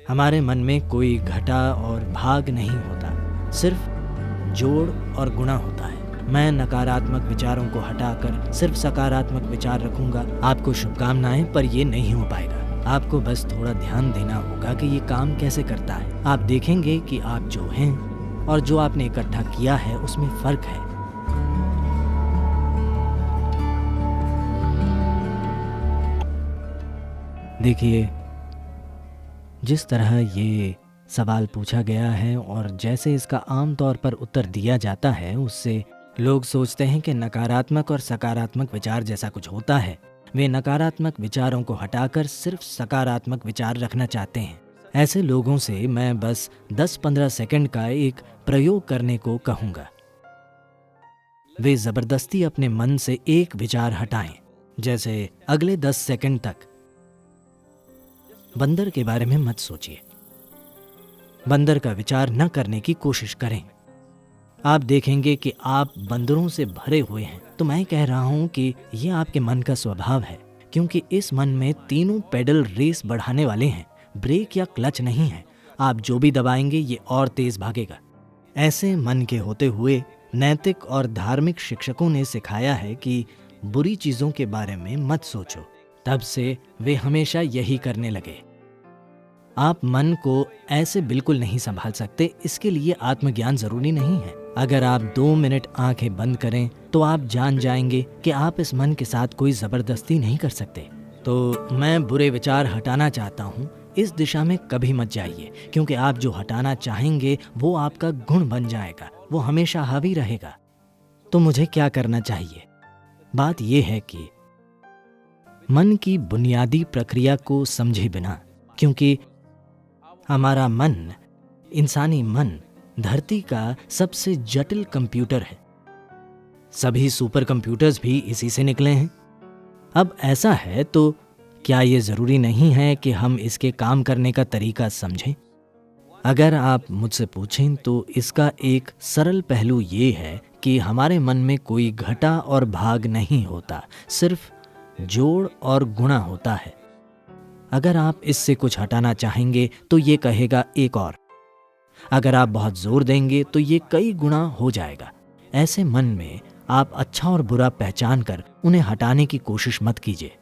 हमारे मन में कोई घटा और भाग नहीं होता, सिर्फ जोड़ और गुणा होता है। मैं नकारात्मक विचारों को हटाकर सिर्फ सकारात्मक विचार रखूंगा। आपको शुभकामनाएं, पर ये नहीं हो पाएगा। आपको बस थोड़ा ध्यान देना होगा कि ये काम कैसे करता है। आप देखेंगे कि आप जो हैं और जो आपने इकट्ठा किया है उसमें फर्क है। देखिए, जिस तरह ये सवाल पूछा गया है और जैसे इसका आम तौर पर उत्तर दिया जाता है, उससे लोग सोचते हैं कि नकारात्मक और सकारात्मक विचार जैसा कुछ होता है। वे नकारात्मक विचारों को हटाकर सिर्फ सकारात्मक विचार रखना चाहते हैं। ऐसे लोगों से मैं बस 10-15 सेकंड का एक प्रयोग करने को कहूँगा। वे ज़बरदस्ती अपने मन से एक विचार हटाएं, जैसे अगले 10 सेकंड तक बंदर के बारे में मत सोचिए। बंदर का विचार न करने की कोशिश करें। आप देखेंगे कि आप बंदरों से भरे हुए हैं। तो मैं कह रहा हूं कि यह आपके मन का स्वभाव है, क्योंकि इस मन में तीनों पेडल रेस बढ़ाने वाले हैं, ब्रेक या क्लच नहीं है। आप जो भी दबाएंगे ये और तेज भागेगा। ऐसे मन के होते हुए नैतिक और धार्मिक शिक्षकों ने सिखाया है कि बुरी चीजों के बारे में मत सोचो। तब से वे हमेशा यही करने लगे। आप मन को ऐसे बिल्कुल नहीं संभाल सकते। इसके लिए आत्मज्ञान जरूरी नहीं है। अगर आप 2 मिनट आंखें बंद करें तो आप जान जाएंगे कि आप इस मन के साथ कोई जबरदस्ती नहीं कर सकते। तो मैं बुरे विचार हटाना चाहता हूँ, इस दिशा में कभी मत जाइए, क्योंकि आप जो हटाना चाहेंगे वो आपका गुण बन जाएगा, वो हमेशा हावी रहेगा। तो मुझे क्या करना चाहिए? बात यह है कि मन की बुनियादी प्रक्रिया को समझे बिना, क्योंकि हमारा मन, इंसानी मन, धरती का सबसे जटिल कंप्यूटर है। सभी सुपर कंप्यूटर्स भी इसी से निकले हैं। अब ऐसा है तो क्या ये जरूरी नहीं है कि हम इसके काम करने का तरीका समझें? अगर आप मुझसे पूछें तो इसका एक सरल पहलू ये है कि हमारे मन में कोई घटा और भाग नहीं होता, सिर्फ जोड़ और गुणा होता है। अगर आप इससे कुछ हटाना चाहेंगे तो ये कहेगा एक और। अगर आप बहुत जोर देंगे तो ये कई गुना हो जाएगा। ऐसे मन में आप अच्छा और बुरा पहचान कर उन्हें हटाने की कोशिश मत कीजिए।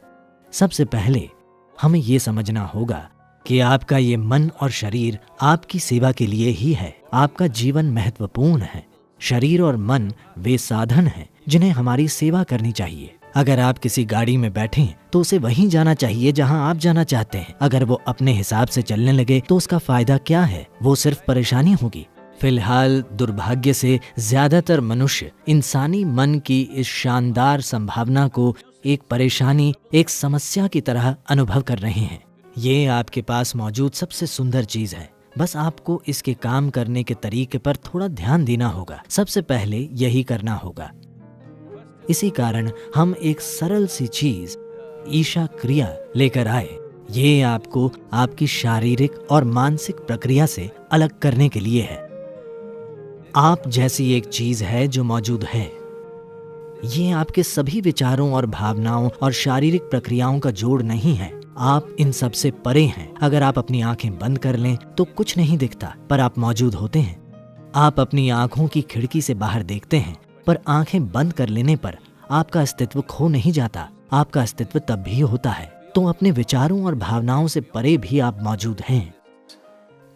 सबसे पहले हमें ये समझना होगा कि आपका ये मन और शरीर आपकी सेवा के लिए ही है। आपका जीवन महत्वपूर्ण है। शरीर और मन वे साधन हैं जिन्हें हमारी सेवा करनी चाहिए। अगर आप किसी गाड़ी में बैठें तो उसे वहीं जाना चाहिए जहां आप जाना चाहते हैं। अगर वो अपने हिसाब से चलने लगे तो उसका फायदा क्या है? वो सिर्फ परेशानी होगी। फिलहाल दुर्भाग्य से ज्यादातर मनुष्य इंसानी मन की इस शानदार संभावना को एक परेशानी, एक समस्या की तरह अनुभव कर रहे हैं। ये आपके पास मौजूद सबसे सुंदर चीज है। बस आपको इसके काम करने के तरीके पर थोड़ा ध्यान देना होगा। सबसे पहले यही करना होगा। इसी कारण हम एक सरल सी चीज, ईशा क्रिया लेकर आए। ये आपको आपकी शारीरिक और मानसिक प्रक्रिया से अलग करने के लिए है। आप जैसी एक चीज है जो मौजूद है। ये आपके सभी विचारों और भावनाओं और शारीरिक प्रक्रियाओं का जोड़ नहीं है। आप इन सब से परे हैं। अगर आप अपनी आंखें बंद कर लें तो कुछ नहीं दिखता, पर आप मौजूद होते हैं। आप अपनी आंखों की खिड़की से बाहर देखते हैं, पर आंखें बंद कर लेने पर आपका अस्तित्व खो नहीं जाता। आपका अस्तित्व तब भी होता है। तो अपने विचारों और भावनाओं से परे भी आप मौजूद हैं।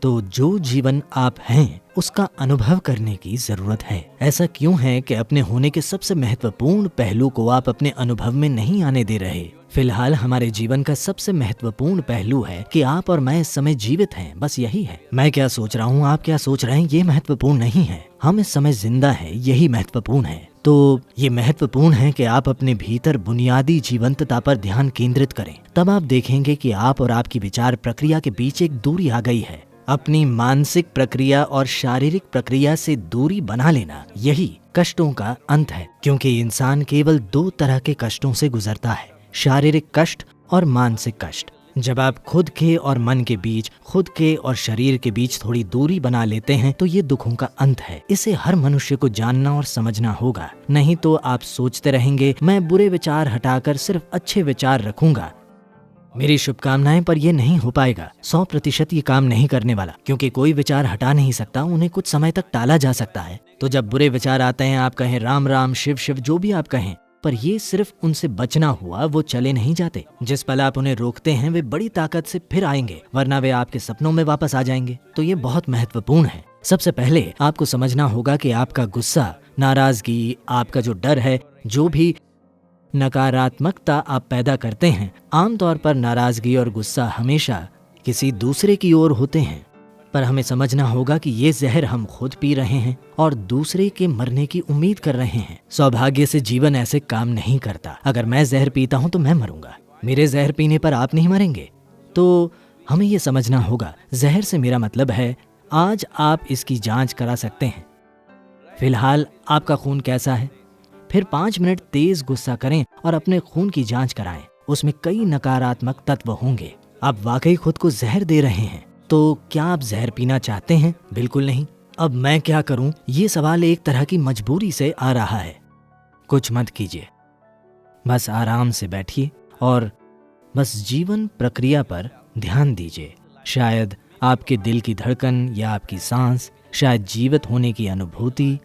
तो जो जीवन आप हैं उसका अनुभव करने की जरूरत है। ऐसा क्यों है कि अपने होने के सबसे महत्वपूर्ण पहलू को आप अपने अनुभव में नहीं आने दे रहे? फिलहाल हमारे जीवन का सबसे महत्वपूर्ण पहलू है कि आप और मैं इस समय जीवित हैं। बस यही है। मैं क्या सोच रहा हूँ, आप क्या सोच रहे हैं, ये महत्वपूर्ण नहीं है। हम इस समय जिंदा हैं, यही महत्वपूर्ण है। तो ये महत्वपूर्ण है कि आप अपने भीतर बुनियादी जीवंतता पर ध्यान केंद्रित करें। तब आप देखेंगे कि आप और आपकी विचार प्रक्रिया के बीच एक दूरी आ गई है। अपनी मानसिक प्रक्रिया और शारीरिक प्रक्रिया से दूरी बना लेना, यही कष्टों का अंत है। क्योंकि इंसान केवल 2 तरह के कष्टों से गुजरता है, शारीरिक कष्ट और मानसिक कष्ट। जब आप खुद के और मन के बीच, खुद के और शरीर के बीच थोड़ी दूरी बना लेते हैं तो ये दुखों का अंत है। इसे हर मनुष्य को जानना और समझना होगा। नहीं तो आप सोचते रहेंगे मैं बुरे विचार हटाकर सिर्फ अच्छे विचार रखूंगा। मेरी शुभकामनाएं, पर यह नहीं हो पाएगा। 100% ये काम नहीं करने वाला, क्योंकि कोई विचार हटा नहीं सकता, उन्हें कुछ समय तक टाला जा सकता है। तो जब बुरे विचार आते हैं, आप कहें राम राम, शिव शिव, जो भी आप कहें, पर ये सिर्फ उनसे बचना हुआ, वो चले नहीं जाते। जिस पल आप उन्हें रोकते हैं, वे बड़ी ताकत से फिर आएंगे, वरना वे आपके सपनों में वापस आ जाएंगे। तो ये बहुत महत्वपूर्ण है। सबसे पहले आपको समझना होगा कि आपका गुस्सा, नाराजगी, आपका जो डर है, जो भी नकारात्मकता आप पैदा करते हैं, आमतौर पर नाराजगी और गुस्सा हमेशा किसी दूसरे की ओर होते हैं। पर हमें समझना होगा कि ये जहर हम खुद पी रहे हैं और दूसरे के मरने की उम्मीद कर रहे हैं। सौभाग्य से जीवन ऐसे काम नहीं करता। अगर मैं जहर पीता हूं तो मैं मरूंगा, मेरे जहर पीने पर आप नहीं मरेंगे। तो हमें ये समझना होगा, जहर से मेरा मतलब है आज आप इसकी जांच करा सकते हैं। फिलहाल आपका खून कैसा है? फिर 5 मिनट तेज गुस्सा करें और अपने खून की जांच कराएं। उसमें कई नकारात्मक तत्व होंगे। आप वाकई खुद को जहर दे रहे हैं। तो क्या आप जहर पीना चाहते हैं? बिल्कुल नहीं। अब मैं क्या करूं? ये सवाल एक तरह की मजबूरी से आ रहा है। कुछ मत कीजिए, बस आराम से बैठिए और बस जीवन प्रक्रिया पर ध्यान दीजिए। शायद आपके दिल की धड़कन या आपकी सांस, शायद जीवित होने की अनुभूति,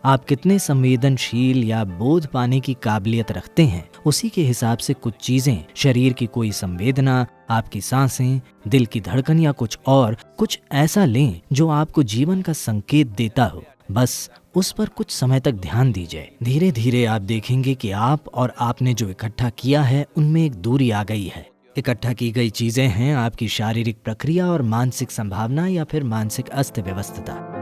आप कितने संवेदनशील या बोध पाने की काबिलियत रखते हैं, उसी के हिसाब से कुछ चीजें, शरीर की कोई संवेदना, आपकी सांसें, दिल की धड़कन या कुछ ऐसा लें जो आपको जीवन का संकेत देता हो। बस उस पर कुछ समय तक ध्यान दीजिए। धीरे धीरे आप देखेंगे कि आप और आपने जो इकट्ठा किया है उनमें एक दूरी आ गई है। इकट्ठा की गई चीजें हैं आपकी शारीरिक प्रक्रिया और मानसिक संभावना या फिर मानसिक अस्त व्यवस्था।